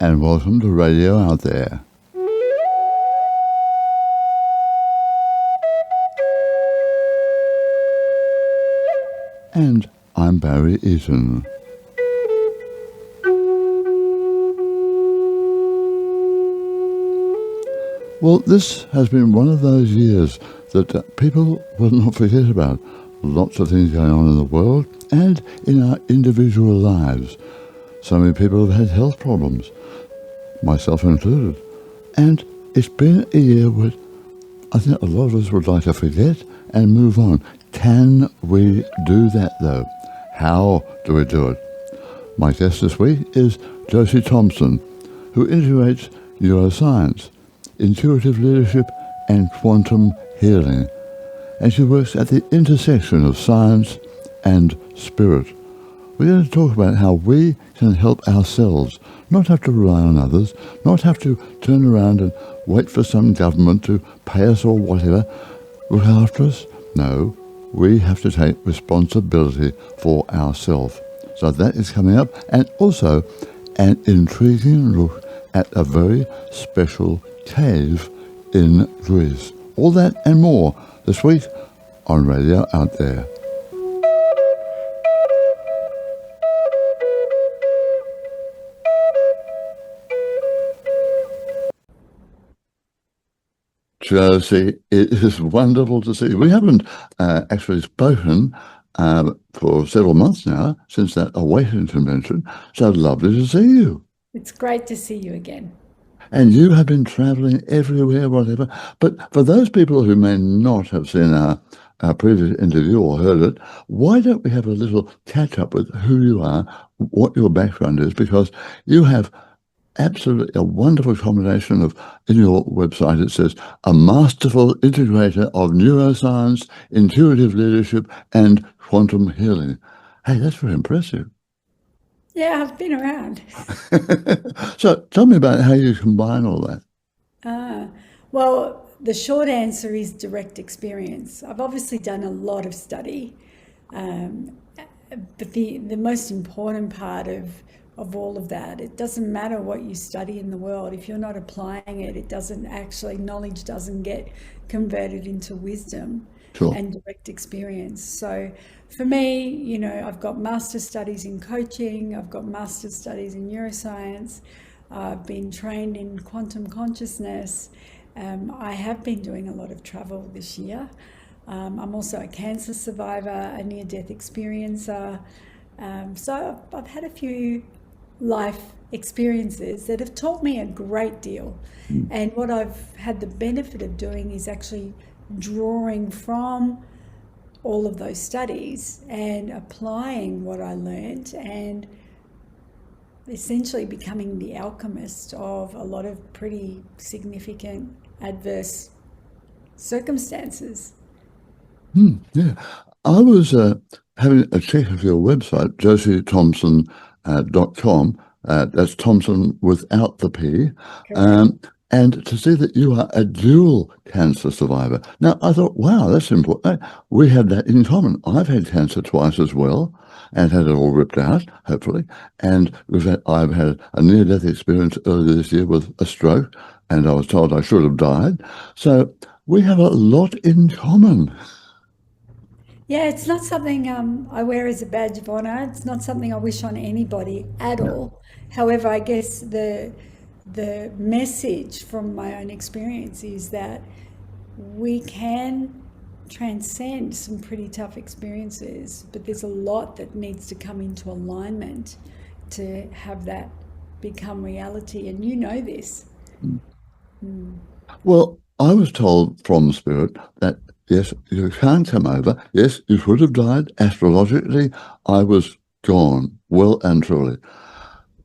and welcome to Radio Out There. And I'm Barry Eaton. Well, this has been one of those years that people will not forget about. Lots of things going on in the world and in our individual lives. So many people have had health problems, myself included. And it's been a year where I think a lot of us would like to forget and move on. Can we do that, though? How do we do it? My guest this week is Josie Thomson, who integrates neuroscience, intuitive leadership, and quantum healing. And she works at the intersection of science and spirit. We're going to talk about how we can help ourselves, not have to rely on others, not have to turn around and wait for some government to pay us or whatever, look after us. No, we have to take responsibility for ourselves. So that is coming up, and also an intriguing look at a very special cave in Greece. All that and more this week on Radio Out There. Josie, it is wonderful to see you. We haven't actually spoken for several months now, since that Awakening Convention. So lovely to see you. It's great to see you again. And you have been travelling everywhere, whatever. But for those people who may not have seen our previous interview or heard it, why don't we have a little catch-up with who you are, what your background is, because you have absolutely a wonderful combination of, in your website it says, a masterful integrator of neuroscience, intuitive leadership, and quantum healing. Hey, that's very impressive. Yeah, I've been around. So tell me about how you combine all that. Well, the short answer is direct experience. I've obviously done a lot of study, but the most important part of all of that, it doesn't matter what you study in the world. If you're not applying it, it doesn't actually, knowledge doesn't get converted into wisdom. Sure. And direct experience. So for me, you know, I've got master's studies in coaching, I've got master's studies in neuroscience, I've been trained in quantum consciousness. I have been doing a lot of travel this year. I'm also a cancer survivor, a near-death experiencer. So I've had a few life experiences that have taught me a great deal. And what I've had the benefit of doing is actually drawing from all of those studies and applying what I learned and essentially becoming the alchemist of a lot of pretty significant adverse circumstances. Yeah. I was having a check of your website, josiethomson.com. That's Thomson without the P. And to see that you are a dual cancer survivor. Now, I thought, wow, that's important. We have that in common. I've had cancer twice as well and had it all ripped out, hopefully. And I've had a near-death experience earlier this year with a stroke, and I was told I should have died. So we have a lot in common. Yeah, it's not something I wear as a badge of honor. It's not something I wish on anybody at all. However, I guess the message from my own experience is that we can transcend some pretty tough experiences, but there's a lot that needs to come into alignment to have that become reality. And you know this. Well, I was told from Spirit that, yes, you can't come over. Yes, you could have died. Astrologically, I was gone, well and truly.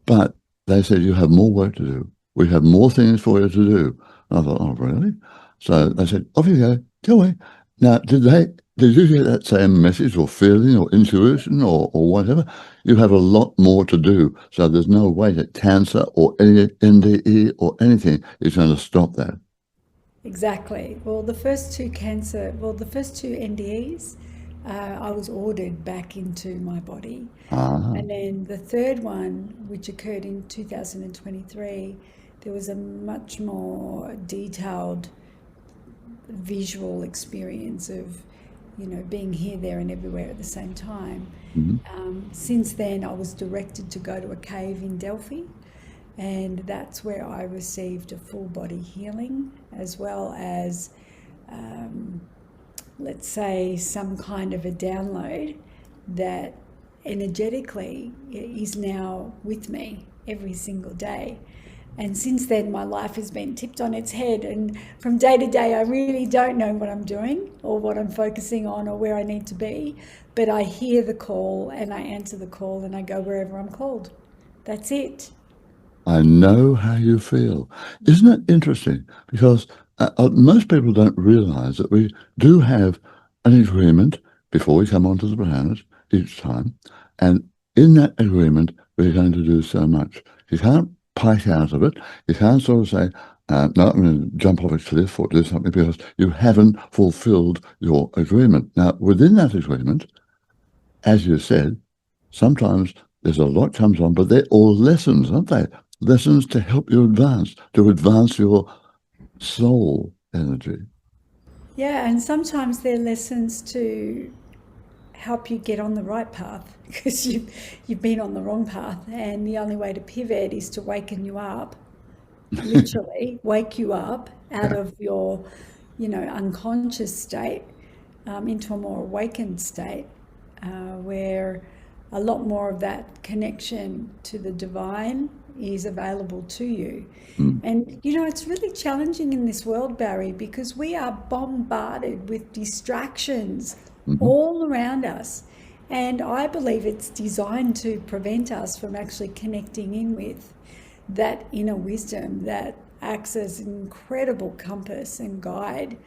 But they said, you have more work to do. We have more things for you to do. And I thought, oh, really? So they said, off you go away. Now, did you get that same message or feeling or intuition or whatever? You have a lot more to do. So there's no way that cancer or any NDE or anything is going to stop that. Exactly. Well, the first two NDEs, I was ordered back into my body. Ah. And then the third one, which occurred in 2023, there was a much more detailed visual experience of, being here, there, and everywhere at the same time. Mhm. Since then, I was directed to go to a cave in Delphi, and that's where I received a full body healing as well as, let's say, some kind of a download that energetically is now with me every single day. And since then, my life has been tipped on its head. And from day to day, I really don't know what I'm doing or what I'm focusing on or where I need to be. But I hear the call and I answer the call and I go wherever I'm called. That's it. I know how you feel. Isn't it interesting? Because most people don't realize that we do have an agreement before we come onto the planet each time. And in that agreement, we're going to do so much. You can't pike out of it. You can't sort of say, no, I'm going to jump off a cliff or do something because you haven't fulfilled your agreement. Now, within that agreement, as you said, sometimes there's a lot comes on, but they're all lessons, aren't they? Lessons to help you to advance your soul energy. Yeah, and sometimes they're lessons to help you get on the right path because you've been on the wrong path, and the only way to pivot is to waken you up, literally wake you up out Yeah. of your, unconscious state, into a more awakened state, where a lot more of that connection to the divine is available to you. Mm. And it's really challenging in this world, Barry, because we are bombarded with distractions Mhm. all around us. And I believe it's designed to prevent us from actually connecting in with that inner wisdom that acts as an incredible compass and guide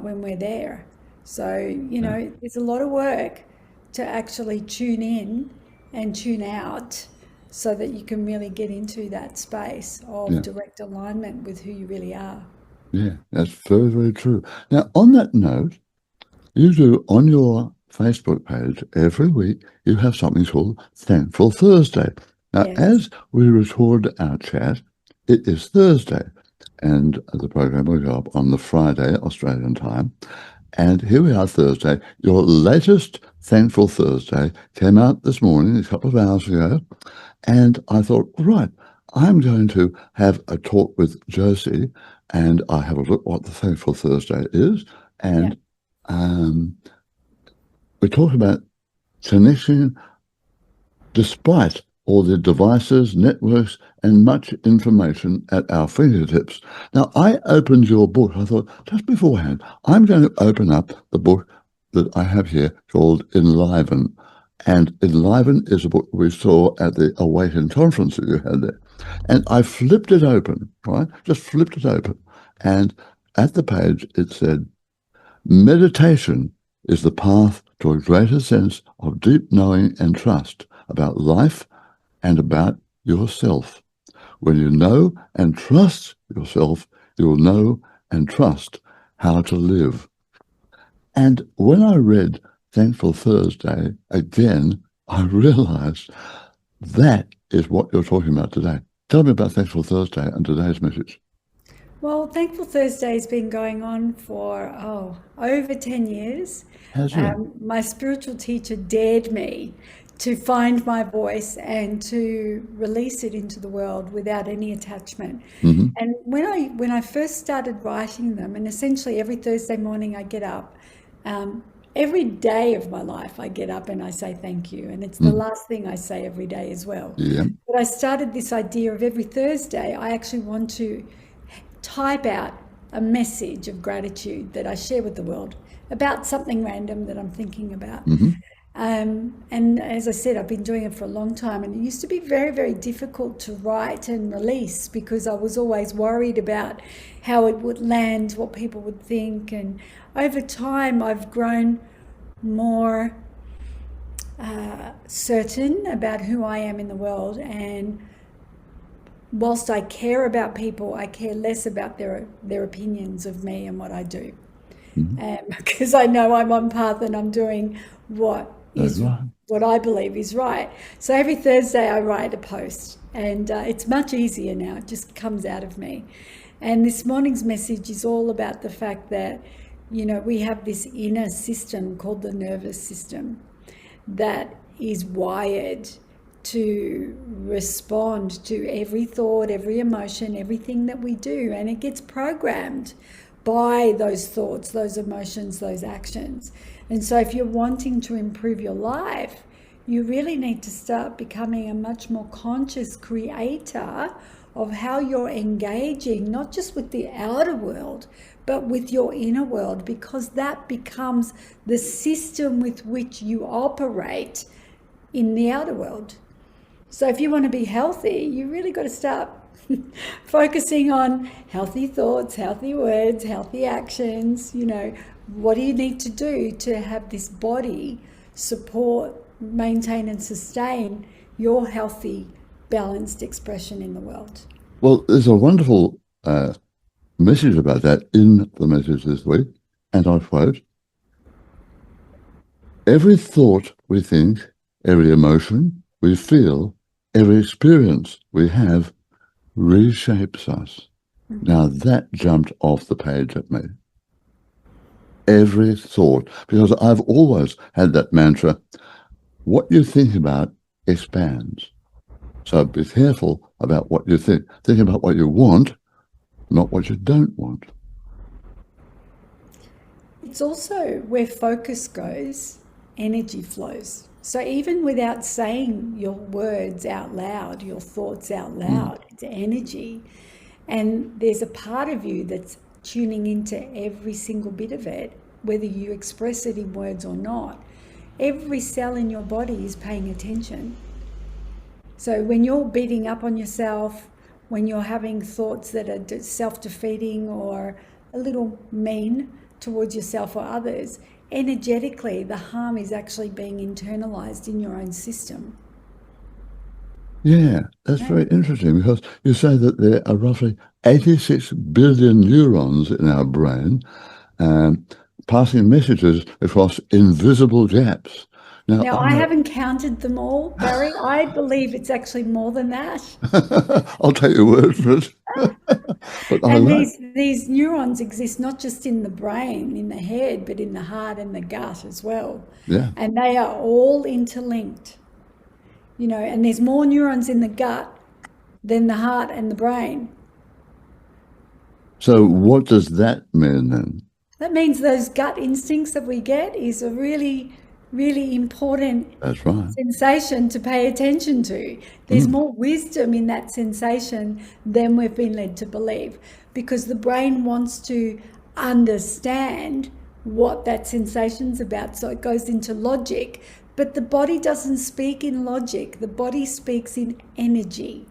when we're there. So, Yeah. there's a lot of work to actually tune in and tune out so that you can really get into that space of Yeah. direct alignment with who you really are. Yeah. That's very, very true. Now, on that note, you do on your Facebook page every week, you have something called Thankful Thursday. Now, Yes. as we record our chat, it is Thursday, and the program will go up on the Friday, Australian time. And here we are, Thursday. Your latest Thankful Thursday came out this morning, a couple of hours ago, and I thought, right, I'm going to have a talk with Josie, and I have a look what the Thankful Thursday is, Yeah. and we talk about connection despite all the devices, networks, and much information at our fingertips. Now, I opened your book. I thought, just beforehand, I'm going to open up the book that I have here called Enliven. And Enliven is a book we saw at the Awaken conference that you had there. And I flipped it open, right? Just flipped it open. And at the page, it said, meditation is the path to a greater sense of deep knowing and trust about life and about yourself. When you know and trust yourself, you will know and trust how to live. And when I read Thankful Thursday again, I realized that is what you're talking about today. Tell me about Thankful Thursday and today's message. Well, Thankful Thursday has been going on for, over 10 years. Has it? My spiritual teacher dared me to find my voice and to release it into the world without any attachment. Mm-hmm. And when I first started writing them, and essentially every Thursday morning I get up, every day of my life I get up and I say thank you, and it's the Mm. last thing I say every day as well. Yeah. But I started this idea of every Thursday I actually want to type out a message of gratitude that I share with the world about something random that I'm thinking about. Mm-hmm. And as I said, I've been doing it for a long time, and it used to be very, very difficult to write and release because I was always worried about how it would land, what people would think. And over time, I've grown more certain about who I am in the world. And whilst I care about people, I care less about their opinions of me and what I do. because I know I'm on path and I'm doing what That's is right. what I believe is right. So every Thursday I write a post, and it's much easier now. It just comes out of me. And this morning's message is all about the fact that, we have this inner system called the nervous system that is wired to respond to every thought, every emotion, everything that we do. And it gets programmed by those thoughts, those emotions, those actions. And so if you're wanting to improve your life, you really need to start becoming a much more conscious creator of how you're engaging, not just with the outer world, but with your inner world, because that becomes the system with which you operate in the outer world. So if you want to be healthy, you really got to start focusing on healthy thoughts, healthy words, healthy actions. What do you need to do to have this body support, maintain and sustain your healthy, balanced expression in the world? Well, there's a wonderful message about that in the message this week, and I quote, "Every thought we think, every emotion we feel, every experience we have reshapes us." Now that jumped off the page at me. Every thought, because I've always had that mantra, what you think about expands. So be careful about what you think. Think about what you want, not what you don't want. It's also where focus goes, energy flows. So even without saying your words out loud, your thoughts out loud, it's energy. And there's a part of you that's tuning into every single bit of it, whether you express it in words or not. Every cell in your body is paying attention. So when you're beating up on yourself, when you're having thoughts that are self-defeating or a little mean towards yourself or others, energetically the harm is actually being internalized in your own system. Yeah, that's very interesting, because you say that there are roughly 86 billion neurons in our brain, passing messages across invisible gaps. Now, Now, I haven't counted them all, Barry. I believe it's actually more than that. I'll take your word for it. But I And like, these neurons exist not just in the brain, in the head, but in the heart and the gut as well. yeah. And they are all interlinked. And there's more neurons in the gut than the heart and the brain. So what does that mean then? That means those gut instincts that we get is a really, really important That's right. sensation to pay attention to. There's more wisdom in that sensation than we've been led to believe, because the brain wants to understand what that sensation's about. So it goes into logic, but the body doesn't speak in logic. The body speaks in energy.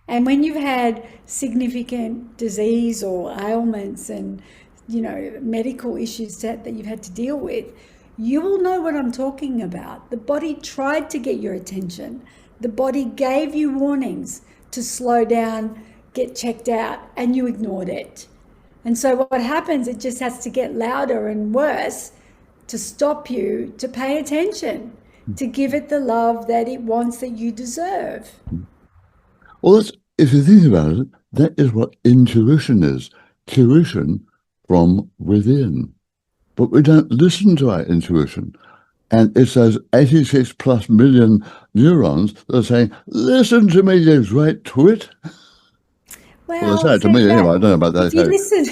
And when you've had significant disease or ailments and medical issues that you've had to deal with, you will know what I'm talking about. The body tried to get your attention. The body gave you warnings to slow down, get checked out, and you ignored it. And so what happens, it just has to get louder and worse to stop you, to pay attention, to give it the love that it wants, that you deserve. Well, if you think about it, that is what intuition is. Tuition from within. But we don't listen to our intuition. And it's those 86 plus million neurons that are saying, listen to me, you great twit. Well, they say it to me anyway. I don't know about that. If you listen,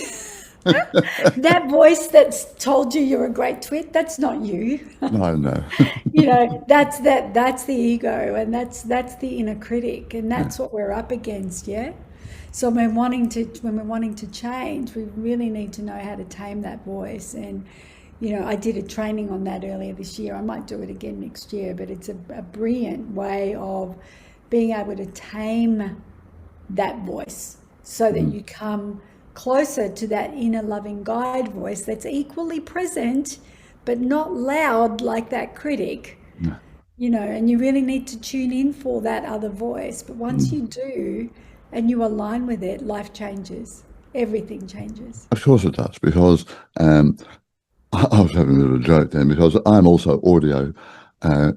that voice that's told you you're a great twit, that's not you. I know. That's the ego, and that's the inner critic, and that's what we're up against, yeah? So when we're wanting to change, we really need to know how to tame that voice. And I did a training on that earlier this year. I might do it again next year, but it's a brilliant way of being able to tame that voice so that you come closer to that inner loving guide voice that's equally present but not loud like that critic. And you really need to tune in for that other voice. But once you do, and you align with it, life changes. Everything changes. Of course it does, because I was having a bit of a joke then because I'm also audio uh,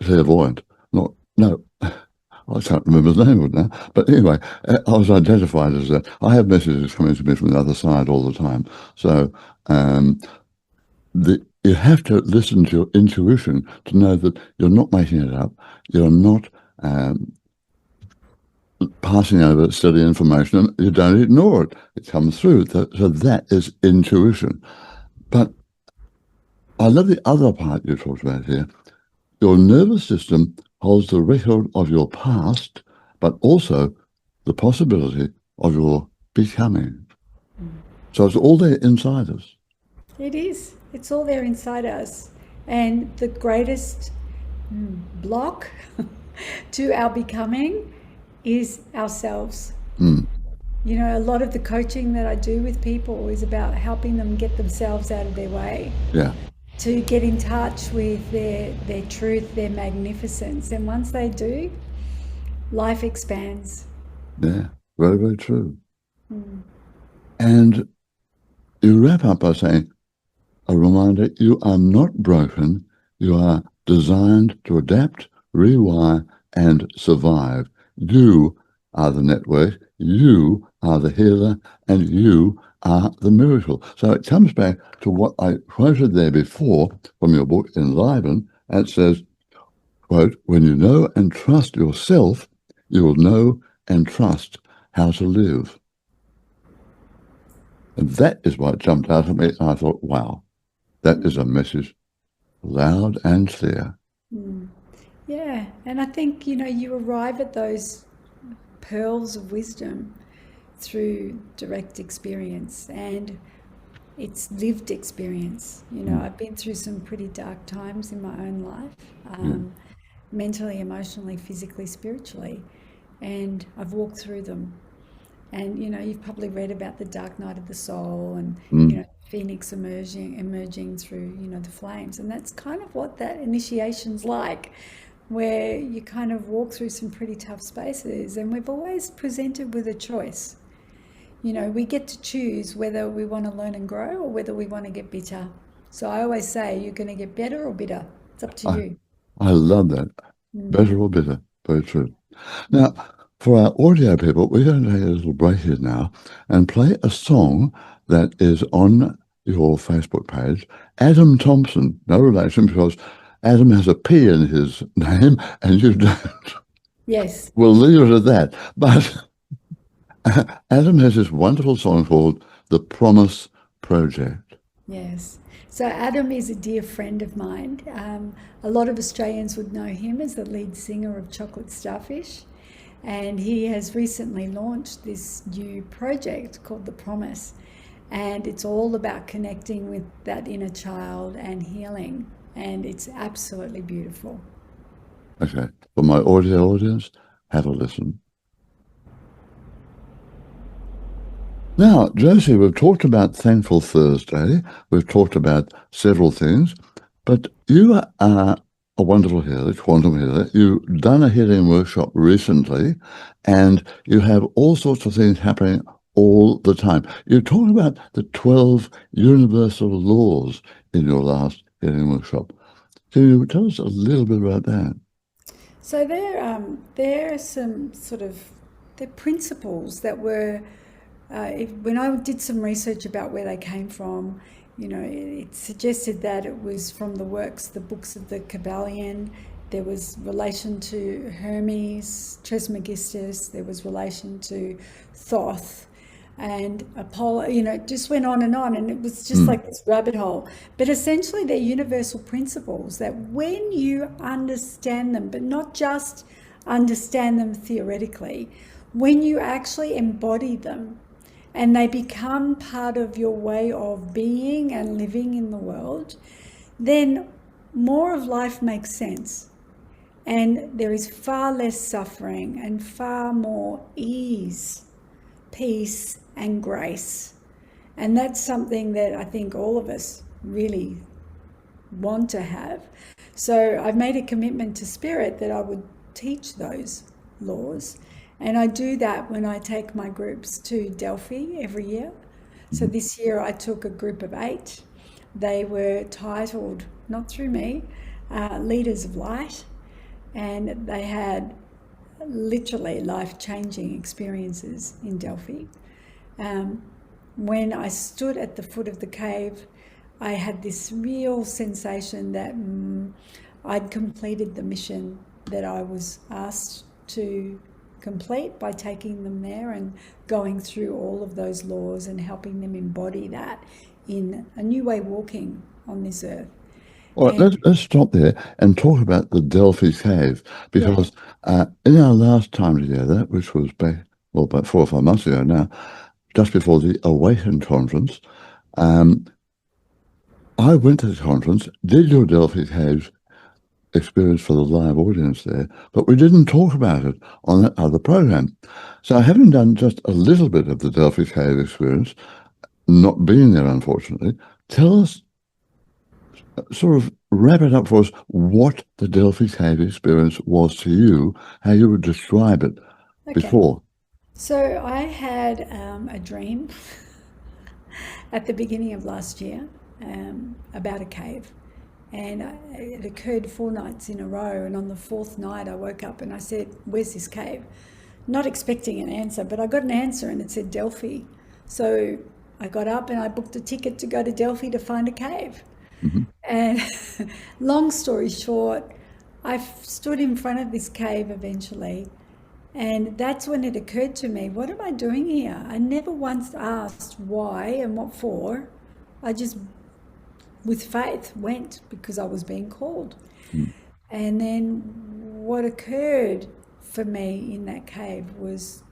clairvoyant. Not no, I can't remember the name of it now. But anyway, I was identified as that. I have messages coming to me from the other side all the time. So um, you have to listen to your intuition to know that you're not making it up. You're not passing over silly information. You don't ignore it. It comes through. So that is intuition. But I love the other part you talked about here. Your nervous system holds the record of your past, but also the possibility of your becoming. So it's all there inside us. It is. It's all there inside us. And the greatest block to our becoming is ourselves. Mm, You know, a lot of the coaching that I do with people is about helping them get themselves out of their way, yeah, to get in touch with their truth, their magnificence. And once they do, life expands. yeah, very, very true. And you wrap up by saying, a reminder, you are not broken. You are designed to adapt, rewire, and survive. You are the network. You are the healer, and you are the miracle. So it comes back to what I quoted there before from your book, Enliven, and it says, quote, when you know and trust yourself, you will know and trust how to live. And that is what jumped out at me. And I thought, wow, that is a message loud and clear. Yeah. And I think, you know, you arrive at those pearls of wisdom through direct experience, and it's lived experience. You know, I've been through some pretty dark times in my own life, mentally, emotionally, physically, spiritually, and I've walked through them. And you know, you've probably read about the dark night of the soul, and you Mm, know, Phoenix emerging through, you know, the flames. And that's kind of what that initiation's like, where you kind of walk through some pretty tough spaces, and we've always presented with a choice. You know, we get to choose whether we want to learn and grow or whether we want to get bitter. So I always say you're going to get better or bitter. It's up to I, you. I love that. Mm. Better or bitter. Very true. Now, for our audio people, we're going to take a little break here now and play a song that is on your Facebook page. Adam Thomson, no relation because Adam has a P in his name and you don't. Yes. We'll leave it at that. But Adam has this wonderful song called The Promise Project. Yes. So Adam is a dear friend of mine. A lot of Australians would know him as the lead singer of Chocolate Starfish. And he has recently launched this new project called The Promise. And it's all about connecting with that inner child and healing. And it's absolutely beautiful. Okay, for my audio audience, have a listen. Now, Josie, we've talked about Thankful Thursday. We've talked about several things, but you are a wonderful healer, quantum healer. You've done a healing workshop recently, and you have all sorts of things happening all the time. You talked about the 12 universal laws in your last healing workshop. Can you tell us a little bit about that? So there are some sort of they're principles that were when I did some research about where they came from. You know, it suggested that it was from the works, the books of the Kabbalion. There was relation to Hermes Trismegistus. There was relation to Thoth and Apollo. You know, it just went on, and it was just like this rabbit hole. But essentially, they're universal principles that when you understand them, but not just understand them theoretically, when you actually embody them and they become part of your way of being and living in the world, then more of life makes sense. And there is far less suffering and far more ease, peace, and grace. And that's something that I think all of us really want to have. So I've made a commitment to Spirit that I would teach those laws. And I do that when I take my groups to Delphi every year. So this year I took a group of 8. They were titled, not through me, Leaders of Light, and they had literally life-changing experiences in Delphi. Um, when I stood at the foot of the cave, I had this real sensation that I'd completed the mission that I was asked to complete by taking them there and going through all of those laws and helping them embody that in a new way walking on this earth. All right, And let's stop there and talk about the Delphi Cave, yeah, because in our last time together, which was back, well, about 4 or 5 months ago now, just before the Awaken conference, um, I went to the conference, did your Delphi Cave experience for the live audience there, but we didn't talk about it on that other program. So having done just a little bit of the Delphi Cave experience, not being there, unfortunately, tell us, sort of wrap it up for us, what the Delphi Cave experience was to you, how you would describe it okay. before. So I had a dream at the beginning of last year about a cave. And it occurred 4 nights in a row. And on the fourth night, I woke up and I said, "Where's this cave?" Not expecting an answer, but I got an answer and it said Delphi. So I got up and I booked a ticket to go to Delphi to find a cave. Mhm. And long story short, I stood in front of this cave eventually. And that's when it occurred to me, what am I doing here? I never once asked why and what for. I just, with faith, went because I was being called. Mm. And then what occurred for me in that cave was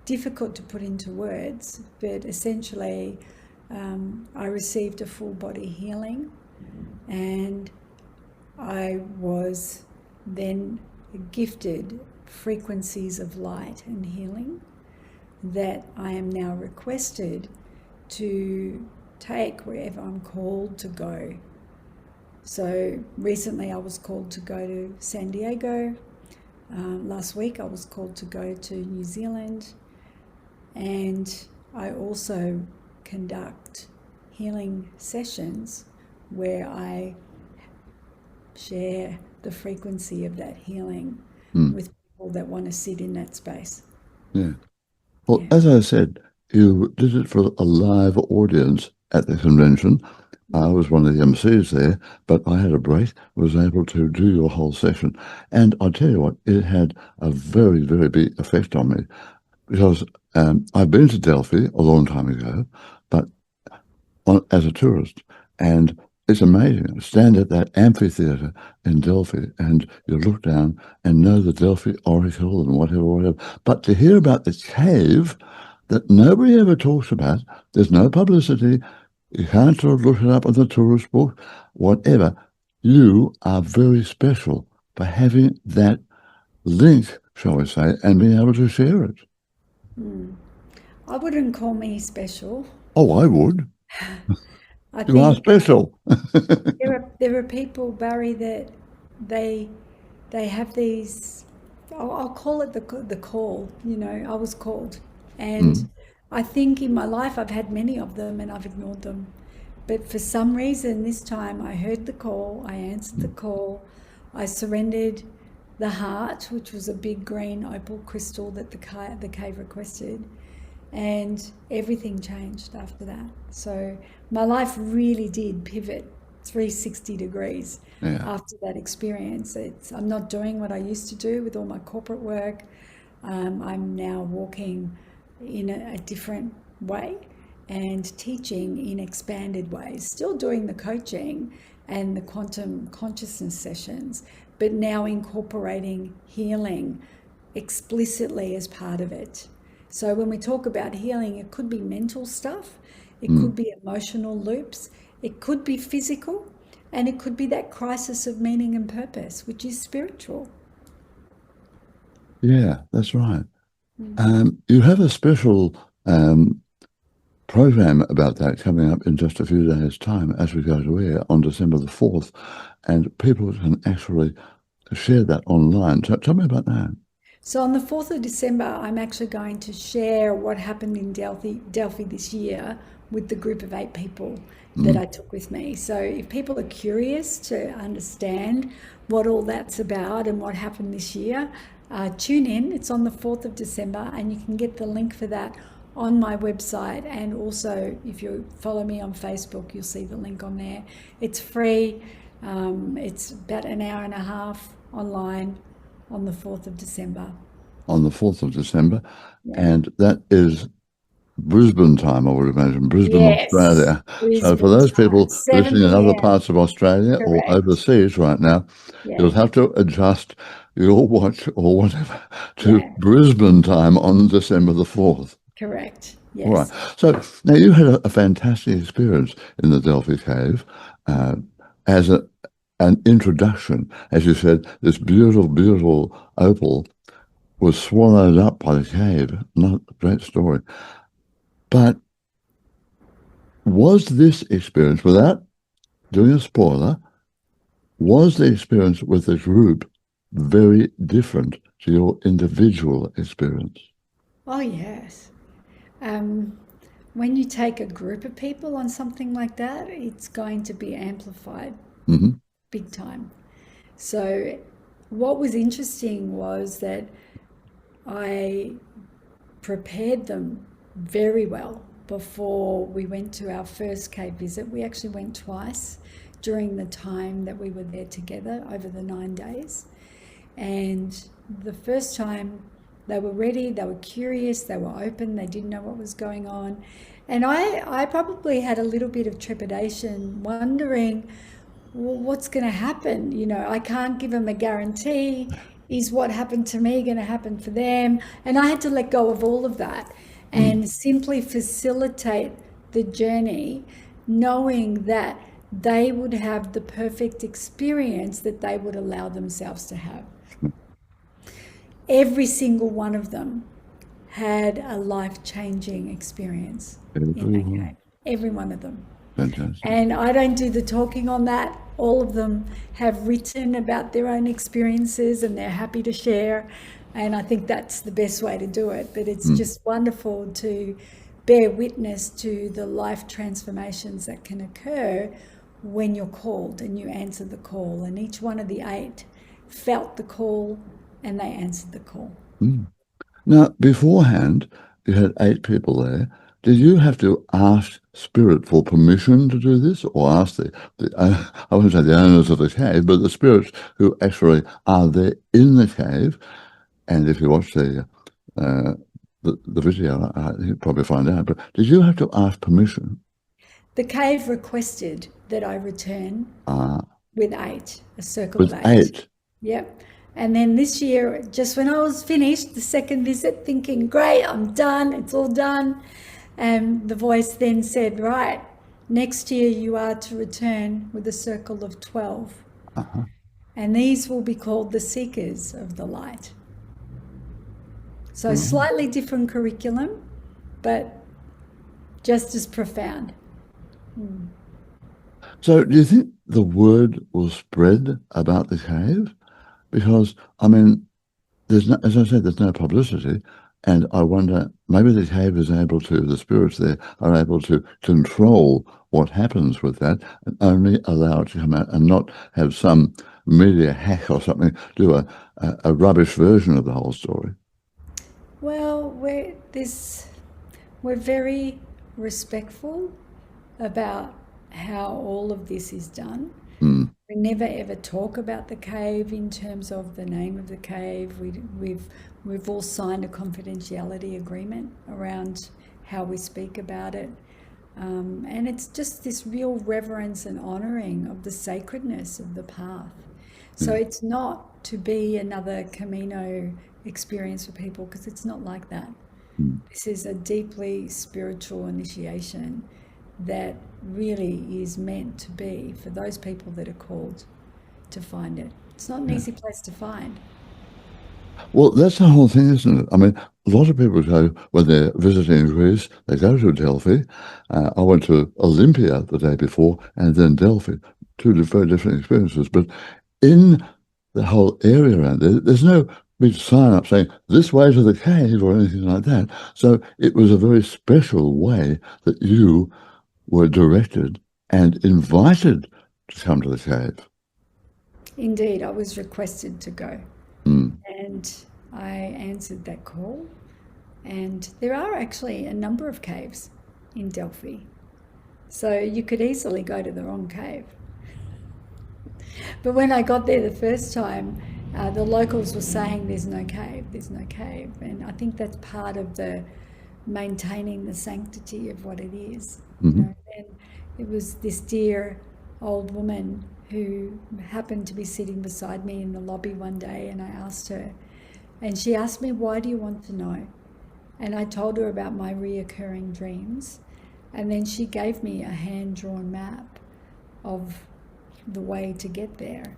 difficult to put into words, but essentially, I received a full body healing, and I was then gifted frequencies of light and healing that I am now requested to take wherever I'm called to go. So recently I was called to go to San Diego. Last week I was called to go to New Zealand. And I also conduct healing sessions where I share the frequency of that healing Mm. with people that want to sit in that space. Yeah. Well, Yeah. as I said, you did it for a live audience at the convention. I was one of the MCs there, but I had a break, was able to do your whole session. And I'll tell you what, it had a very, very big effect on me, because I've been to Delphi a long time ago, but as a tourist, and it's amazing. Stand at that amphitheatre in Delphi, and you look down and know the Delphi Oracle and whatever, whatever. But to hear about the cave that nobody ever talks about, there's no publicity. You can't sort of look it up in the tourist book, whatever. You are very special for having that link, shall we say, and being able to share it. Mm. I wouldn't call me special. Oh, I would. I You are think special. there are people, Barry, that they they have these. I'll call it the call. You know, I was called, and Mm, I think in my life I've had many of them, and I've ignored them. But for some reason, this time I heard the call. I answered the mm, call. I surrendered the heart, which was a big green opal crystal that the cave requested, and everything changed after that. So my life really did pivot 360 degrees yeah. after that experience. I'm not doing what I used to do with all my corporate work. I'm now walking in a different way and teaching in expanded ways, still doing the coaching and the quantum consciousness sessions, but now incorporating healing explicitly as part of it. So when we talk about healing, it could be mental stuff, it Mm, could be emotional loops, it could be physical, and it could be that crisis of meaning and purpose, which is spiritual. yeah, that's right. Mm. You have a special program about that coming up in just a few days' time as we go to air on December the 4th, and people can actually share that online. So tell me about that. So on the 4th of December, I'm actually going to share what happened in Delphi this year with the group of 8 people that I took with me. So if people are curious to understand what all that's about and what happened this year, tune in. It's on the 4th of December, and you can get the link for that on my website. And also, if you follow me on Facebook, you'll see the link on there. It's free. It's about an hour and a half online on the 4th of December. On the 4th of December. Yeah. And that is Brisbane time, I would imagine, Brisbane, Yes, Australia. So for Brisbane those time, people 7 listening in other p.m. parts of Australia or Correct. overseas right now, you'll Yeah. have to adjust your watch or whatever to Yeah. Brisbane time on December the 4th. Correct. All right. Yes. So now you had a fantastic experience in the Delphi Cave as an introduction. As you said, this beautiful, beautiful opal was swallowed up by the cave. Not a great story. But was this experience, without doing a spoiler, was the experience with the group very different to your individual experience? Oh, yes. When you take a group of people on something like that, it's going to be amplified Mm-hmm. big time. So, what was interesting was that I prepared them very well before we went to our first cave visit. We actually went twice during the time that we were there together over the 9 days. And the first time they were ready, they were curious, they were open, they didn't know what was going on. And I probably had a little bit of trepidation, wondering, well, what's going to happen? You know, I can't give them a guarantee. Is what happened to me going to happen for them? And I had to let go of all of that and simply facilitate the journey, knowing that they would have the perfect experience that they would allow themselves to have. Every single one of them had a life-changing experience in that cave. Every one of them. Fantastic. And I don't do the talking on that. All of them have written about their own experiences and they're happy to share. And I think that's the best way to do it. But it's just wonderful to bear witness to the life transformations that can occur when you're called and you answer the call. And each one of the 8 felt the call and they answered the call. Now, beforehand, you had 8 people there. Did you have to ask Spirit for permission to do this, or ask the I wouldn't say the owners of the cave, but the spirits who actually are there in the cave? And if you watch the video, you'll probably find out. But did you have to ask permission? The cave requested that I return with 8, a circle With of 8. 8? Yep. And then this year, just when I was finished the second visit, thinking, great, I'm done, it's all done. And the voice then said, right, next year you are to return with a circle of 12. And these will be called the Seekers of the Light. So slightly different curriculum, but just as profound. So do you think the word will spread about the cave? Because, I mean, there's no, as I said, there's no publicity. And I wonder, maybe the cave is able to, the spirits there are able to control what happens with that and only allow it to come out and not have some media hack or something do a rubbish version of the whole story. Well, we're very respectful about how all of this is done. We never ever talk about the cave in terms of the name of the cave. We've all signed a confidentiality agreement around how we speak about it. And it's just this real reverence and honouring of the sacredness of the path. So it's not to be another Camino experience for people, because it's not like that. This is a deeply spiritual initiation that really is meant to be for those people that are called to find it. It's not an easy place to find. Well, that's the whole thing, isn't it? I mean, a lot of people go, when they're visiting Greece, they go to Delphi. I went to Olympia the day before and then Delphi, 2 very different experiences. But in the whole area around there, there's no big sign up saying this way to the cave or anything like that. So it was a very special way that you were directed and invited to come to the cave. Indeed, I was requested to go, Mm. and I answered that call. And there are actually a number of caves in Delphi, so you could easily go to the wrong cave. But when I got there the first time, the locals were saying there's no cave. And I think that's part of the maintaining the sanctity of what it is. Hmm. And it was this dear old woman who happened to be sitting beside me in the lobby one day, and I asked her, and she asked me, "Why do you want to know?" And I told her about my reoccurring dreams. And then she gave me a hand-drawn map of the way to get there.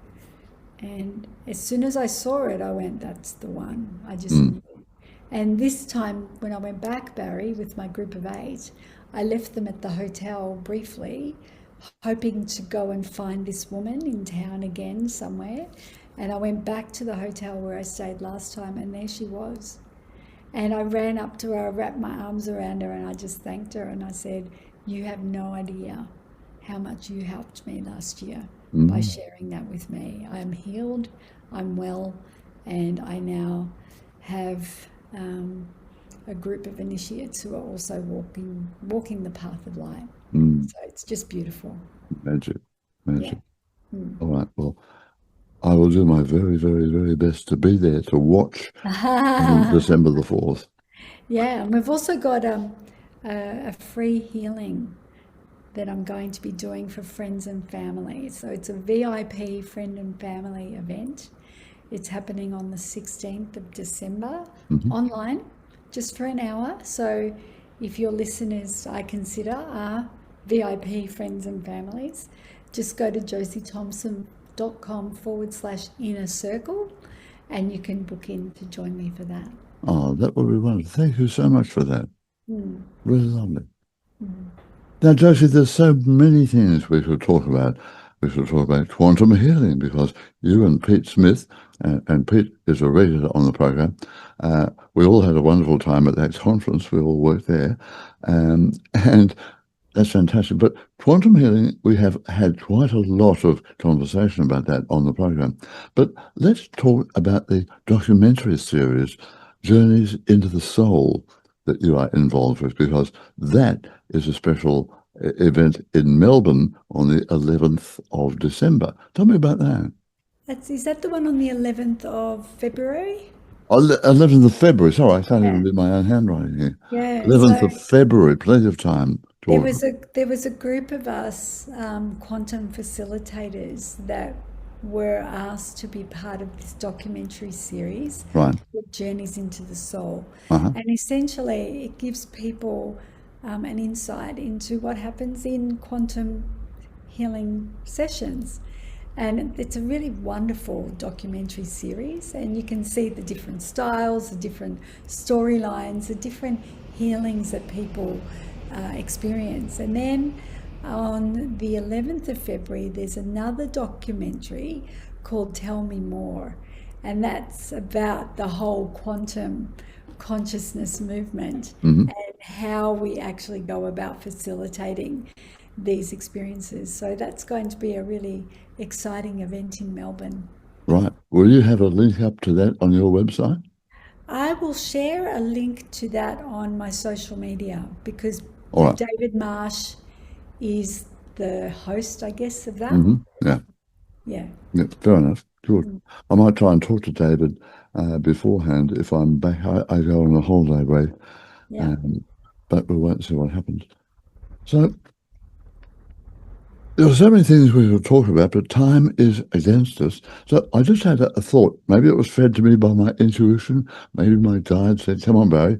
And as soon as I saw it, I went, that's the one. I just knew. And this time, when I went back, Barry, with my group of 8, I left them at the hotel briefly, hoping to go and find this woman in town again somewhere. And I went back to the hotel where I stayed last time, and there she was. And I ran up to her, I wrapped my arms around her, and I just thanked her. And I said, "You have no idea how much you helped me last year by sharing that with me. I am healed, I'm well, and I now have a group of initiates who are also walking the path of light." So it's just beautiful. Magic, Yeah. magic. All right, well, I will do my very, very, very best to be there to watch on December the 4th. Yeah, and we've also got a free healing that I'm going to be doing for friends and family. So it's a VIP friend and family event. It's happening on the 16th of December online, just for an hour. So if your listeners, I consider, are VIP friends and families, just go to josiethompson.com/inner circle, and you can book in to join me for that. Oh, that would be wonderful. Thank you so much for that. Really lovely. Now, Josie, there's so many things we could talk about. We should talk about quantum healing, because you and Pete Smith, and Pete is a regular on the program, we all had a wonderful time at that conference. We all worked there. And that's fantastic. But quantum healing, we have had quite a lot of conversation about that on the program. But let's talk about the documentary series, Journeys into the Soul, that you are involved with, because that is a special event in Melbourne on the 11th of December. Tell me about that. Is that the one on the 11th of February? 11th of February. Sorry, I can't Yeah. even read my own handwriting here. Yeah. 11th So of February, plenty of time. there was a group of us quantum facilitators that were asked to be part of this documentary series Right. called Journeys into the Soul. Uh-huh. And essentially, it gives people an insight into what happens in quantum healing sessions. And it's a really wonderful documentary series, and you can see the different styles, the different storylines, the different healings that people experience. And then on the 11th of February, there's another documentary called Tell Me More, and that's about the whole quantum consciousness movement and how we actually go about facilitating these experiences. So that's going to be a really exciting event in Melbourne. Right. Will you have a link up to that on your website? I will share a link to that on my social media, because All right. David Marsh is the host, I guess, of that. Yeah. Yeah. Yeah, fair enough. Good. I might try and talk to David beforehand. If I'm back, I go on a holiday break, Yeah. but we'll wait and see what happens. So there are so many things we could talk about, but time is against us. So I just had a thought. Maybe it was fed to me by my intuition. Maybe my guide said, "Come on, Barry.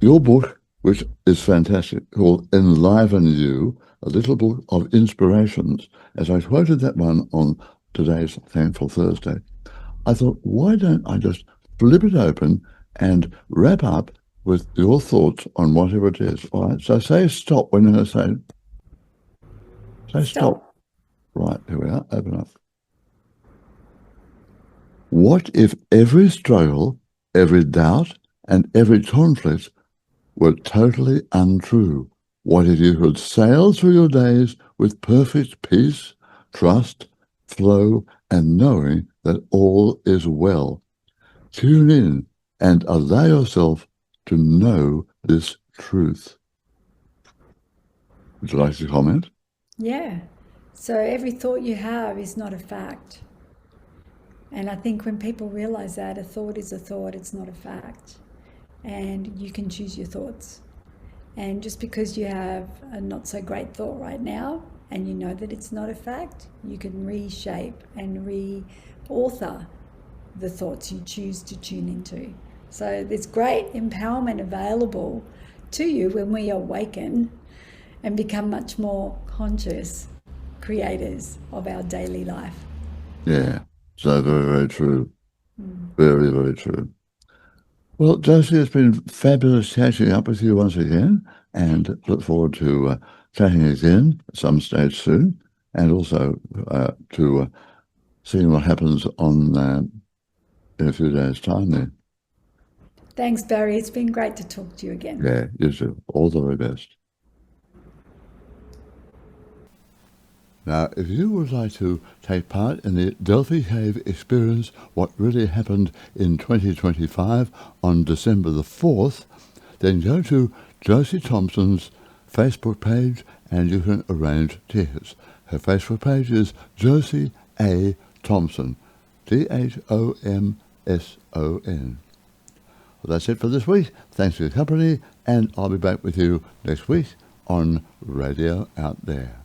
Your book, which is fantastic, called Enliven You, a little book of inspirations," as I quoted that one on today's Thankful Thursday, I thought, why don't I just flip it open and wrap up with your thoughts on whatever it is. All right, so say stop when I say stop. Right, here we are, open up. What if every struggle, every doubt, and every conflict were totally untrue? What if you could sail through your days with perfect peace, trust, flow, and knowing that all is well? Tune in and allow yourself to know this truth. Would you like to comment? Yeah. So every thought you have is not a fact. And I think when people realize that a thought is a thought, it's not a fact. And you can choose your thoughts. And just because you have a not so great thought right now and you know that it's not a fact, you can reshape and re-author the thoughts you choose to tune into. So there's great empowerment available to you when we awaken and become much more conscious creators of our daily life. Yeah, so very, very true. Very, very true. Well, Josie, it's been fabulous catching up with you once again, and look forward to chatting again at some stage soon, and also to seeing what happens on in a few days' time there. Thanks, Barry. It's been great to talk to you again. Yeah, you too. All the very best. Now, if you would like to take part in the Delphi Cave experience, what really happened in 2025 on December the 4th, then go to Josie Thomson's Facebook page and you can arrange tickets. Her Facebook page is Josie A. Thomson, Thomson. Well, that's it for this week. Thanks for your company, and I'll be back with you next week on Radio Out There.